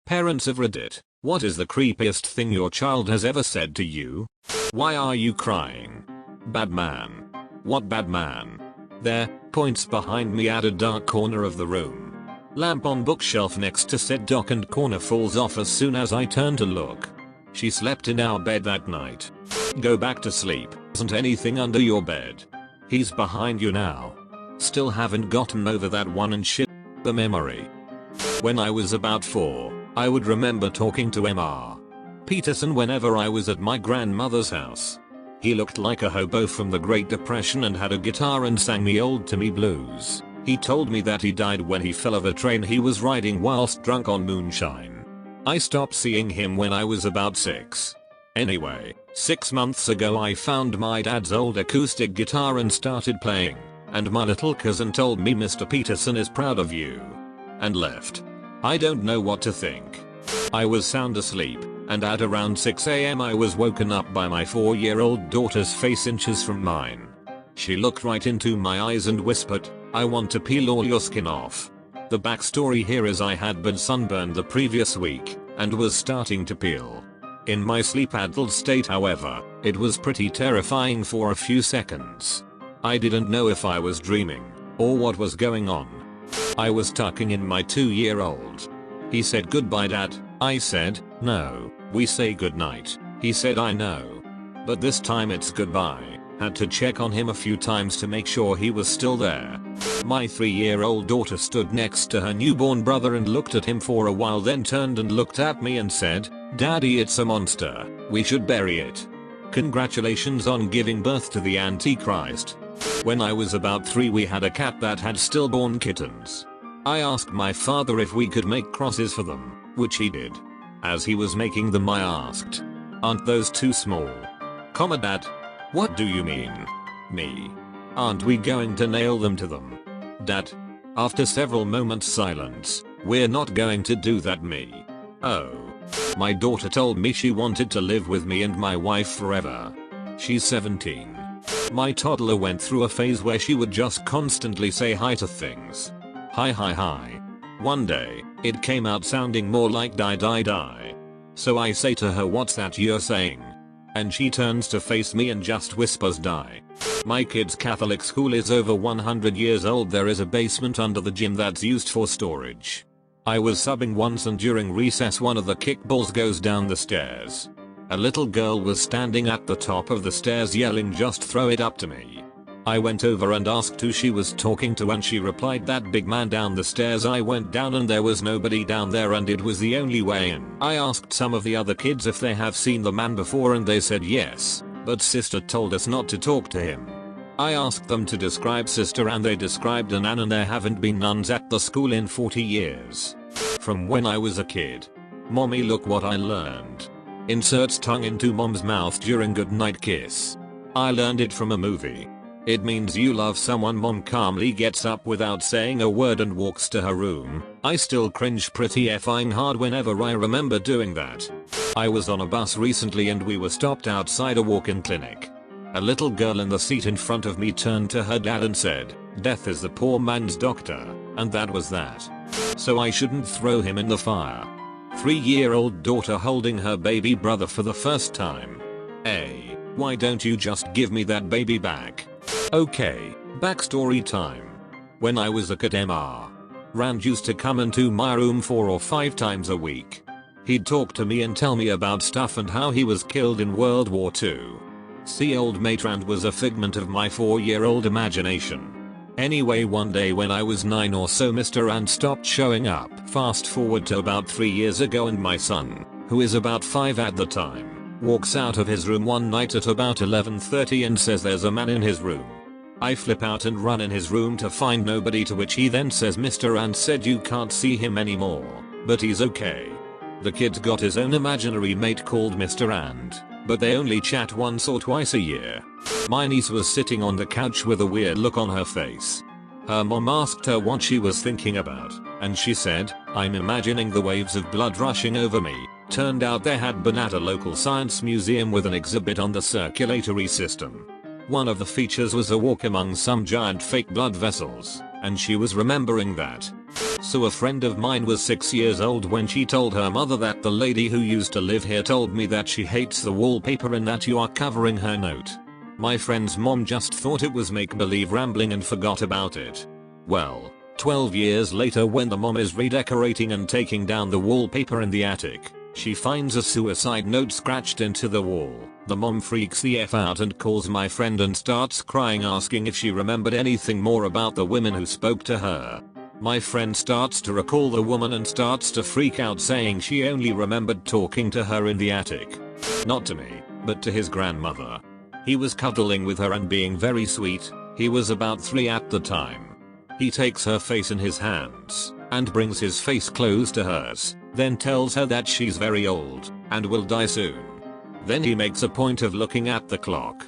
Parents of Reddit, what is the creepiest thing your child has ever said to you? Why are you crying? Bad man. What bad man? There, points behind me at a dark corner of the room. Lamp on bookshelf next to said dock and corner falls off as soon as I turn to look. She slept in our bed that night. Go back to sleep, isn't anything under your bed. He's behind you now. Still haven't gotten over that one and shit. The memory. When I was about 4, I would remember talking to Mr. Peterson whenever I was at my grandmother's house. He looked like a hobo from the Great Depression and had a guitar and sang the old Timmy blues. He told me that he died when he fell off a train he was riding whilst drunk on moonshine. I stopped seeing him when I was about 6. Anyway, 6 months ago I found my dad's old acoustic guitar and started playing, and my little cousin told me Mr. Peterson is proud of you. And left. I don't know what to think. I was sound asleep, and at around 6 AM I was woken up by my 4-year-old daughter's face inches from mine. She looked right into my eyes and whispered, "I want to peel all your skin off." The backstory here is I had been sunburned the previous week, and was starting to peel. In my sleep-addled state however, it was pretty terrifying for a few seconds. I didn't know if I was dreaming, or what was going on. I was tucking in my 2-year-old. He said goodbye dad, I said, no, we say goodnight. He said I know. But this time it's goodbye. Had to check on him a few times to make sure he was still there. My 3-year-old daughter stood next to her newborn brother and looked at him for a while, then turned and looked at me and said, "Daddy, it's a monster. We should bury it." Congratulations on giving birth to the Antichrist. When I was about 3 we had a cat that had stillborn kittens. I asked my father if we could make crosses for them, which he did. As he was making them I asked, "Aren't those too small?" Dad. "What do you mean?" Me. "Aren't we going to nail them to them?" Dad. After several moments silence, "We're not going to do that me." Oh. My daughter told me she wanted to live with me and my wife forever. She's 17. My toddler went through a phase where she would just constantly say hi to things. Hi hi hi. One day, it came out sounding more like die die die. So I say to her, "What's that you're saying?" And she turns to face me and just whispers die. My kid's Catholic school is over 100 years old. There is a basement under the gym that's used for storage. I was subbing once and during recess one of the kickballs goes down the stairs. A little girl was standing at the top of the stairs yelling, "Just throw it up to me." I went over and asked who she was talking to and she replied, "That big man down the stairs." I went down and there was nobody down there and it was the only way in. I asked some of the other kids if they have seen the man before and they said yes, but sister told us not to talk to him. I asked them to describe sister and they described a nun, and there haven't been nuns at the school in 40 years. From when I was a kid. Mommy, look what I learned. Inserts tongue into mom's mouth during goodnight kiss. I learned it from a movie. It means you love someone. Mom calmly gets up without saying a word and walks to her room. I still cringe pretty effing hard whenever I remember doing that. I was on a bus recently and we were stopped outside a walk-in clinic. A little girl in the seat in front of me turned to her dad and said, "Death is the poor man's doctor," and that was that. So I shouldn't throw him in the fire. 3-year-old daughter holding her baby brother for the first time. Hey, why don't you just give me that baby back? Okay, backstory time. When I was a kid, Mr. Rand used to come into my room 4 or 5 times a week. He'd talk to me and tell me about stuff and how he was killed in World War II. See, old mate Rand was a figment of my 4-year-old imagination. Anyway, one day when I was 9 or so, Mr. Rand stopped showing up. Fast forward to about 3 years ago and my son, who is about 5 at the time, walks out of his room one night at about 11:30 and says there's a man in his room. I flip out and run in his room to find nobody, to which he then says Mr. Rand said you can't see him anymore, but he's okay. The kid's got his own imaginary mate called Mr. Rand, but they only chat once or twice a year. My niece was sitting on the couch with a weird look on her face. Her mom asked her what she was thinking about, and she said, "I'm imagining the waves of blood rushing over me." Turned out they had been at a local science museum with an exhibit on the circulatory system. One of the features was a walk among some giant fake blood vessels, and she was remembering that. So a friend of mine was 6 years old when she told her mother that the lady who used to live here told me that she hates the wallpaper and that you are covering her note. My friend's mom just thought it was make-believe rambling and forgot about it. Well, 12 years later, when the mom is redecorating and taking down the wallpaper in the attic, she finds a suicide note scratched into the wall. The mom freaks the F out and calls my friend and starts crying, asking if she remembered anything more about the women who spoke to her. My friend starts to recall the woman and starts to freak out, saying she only remembered talking to her in the attic. Not to me, but to his grandmother. He was cuddling with her and being very sweet. He was about 3 at the time. He takes her face in his hands and brings his face close to hers, then tells her that she's very old and will die soon. Then he makes a point of looking at the clock.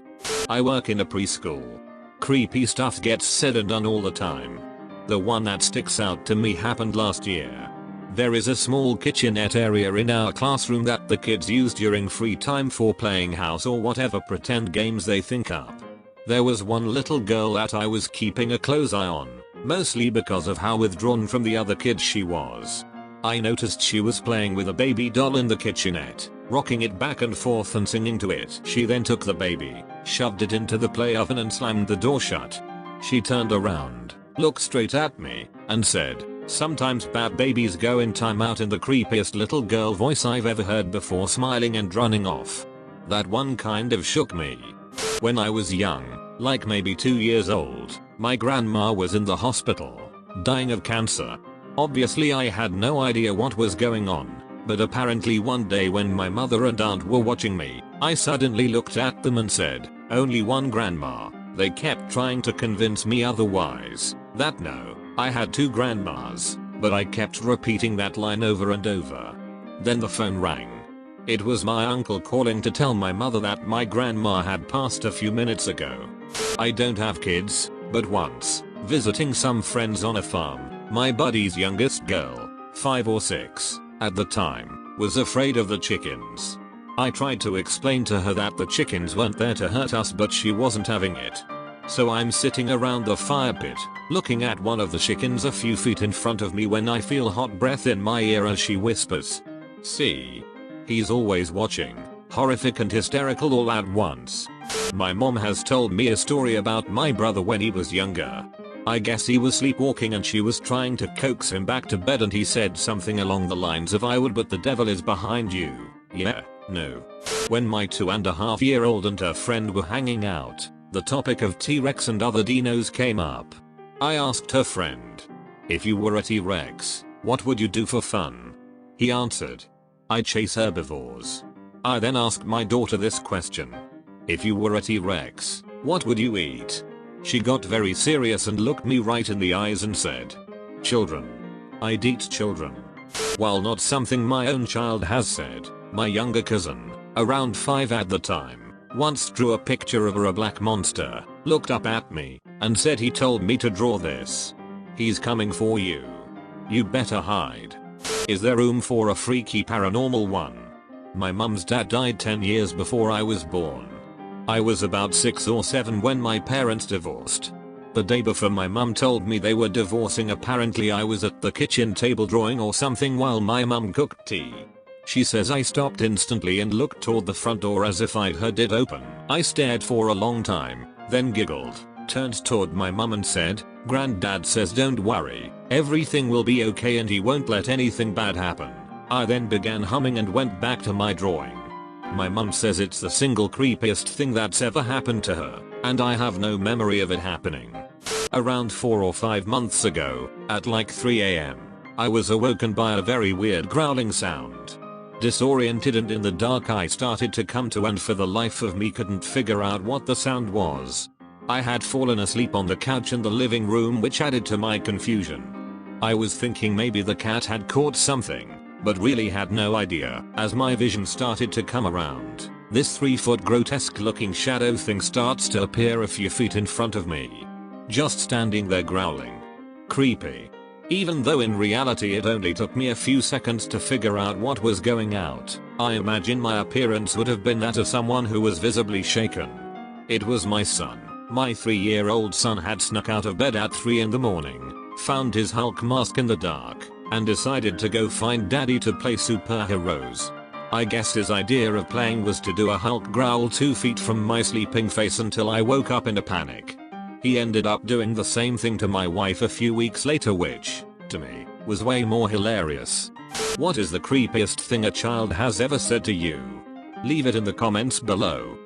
I work in a preschool. Creepy stuff gets said and done all the time. The one that sticks out to me happened last year. There is a small kitchenette area in our classroom that the kids use during free time for playing house or whatever pretend games they think up. There was one little girl that I was keeping a close eye on, mostly because of how withdrawn from the other kids she was. I noticed she was playing with a baby doll in the kitchenette, rocking it back and forth and singing to it. She then took the baby, shoved it into the play oven and slammed the door shut. She turned around, looked straight at me, and said, "Sometimes bad babies go in timeout," in the creepiest little girl voice I've ever heard before, smiling and running off. That one kind of shook me. When I was young, like maybe 2 years old, my grandma was in the hospital, dying of cancer. Obviously I had no idea what was going on, but apparently one day when my mother and aunt were watching me, I suddenly looked at them and said, "Only one grandma." They kept trying to convince me otherwise, that no, I had 2 grandmas, but I kept repeating that line over and over. Then the phone rang. It was my uncle calling to tell my mother that my grandma had passed a few minutes ago. I don't have kids, but once, visiting some friends on a farm, my buddy's youngest girl, 5 or 6, at the time, was afraid of the chickens. I tried to explain to her that the chickens weren't there to hurt us, but she wasn't having it. So I'm sitting around the fire pit, looking at one of the chickens a few feet in front of me when I feel hot breath in my ear as she whispers, "See? He's always watching." Horrific and hysterical all at once. My mom has told me a story about my brother when he was younger. I guess he was sleepwalking and she was trying to coax him back to bed, and he said something along the lines of, "I would, but the devil is behind you." Yeah, no. When my 2.5-year-old and her friend were hanging out, the topic of T-Rex and other dinos came up. I asked her friend, "If you were a T-Rex, what would you do for fun?" He answered, "I'd chase herbivores." I then asked my daughter this question. "If you were a T-Rex, what would you eat?" She got very serious and looked me right in the eyes and said, "Children. I'd eat children." While not something my own child has said, my younger cousin, around 5 at the time, once drew a picture of a black monster, looked up at me, and said he told me to draw this. "He's coming for you. You better hide." Is there room for a freaky paranormal one? My mum's dad died 10 years before I was born. I was about 6 or 7 when my parents divorced. The day before my mum told me they were divorcing, apparently I was at the kitchen table drawing or something while my mum cooked tea. She says I stopped instantly and looked toward the front door as if I'd heard it open. I stared for a long time, then giggled, turned toward my mum and said, "Granddad says don't worry, everything will be okay and he won't let anything bad happen." I then began humming and went back to my drawing. My mum says it's the single creepiest thing that's ever happened to her, and I have no memory of it happening. Around 4 or 5 months ago, at like 3 AM, I was awoken by a very weird growling sound. Disoriented and in the dark, I started to come to and for the life of me couldn't figure out what the sound was. I had fallen asleep on the couch in the living room, which added to my confusion. I was thinking maybe the cat had caught something, but really had no idea. As my vision started to come around, this 3-foot grotesque looking shadow thing starts to appear a few feet in front of me. Just standing there growling. Creepy. Even though in reality it only took me a few seconds to figure out what was going out, I imagine my appearance would have been that of someone who was visibly shaken. It was my son. My 3-year-old son had snuck out of bed at 3 in the morning. found his Hulk mask in the dark, and decided to go find daddy to play superheroes. I guess his idea of playing was to do a Hulk growl 2 feet from my sleeping face until I woke up in a panic. He ended up doing the same thing to my wife a few weeks later, which, to me, was way more hilarious. What is the creepiest thing a child has ever said to you? Leave it in the comments below.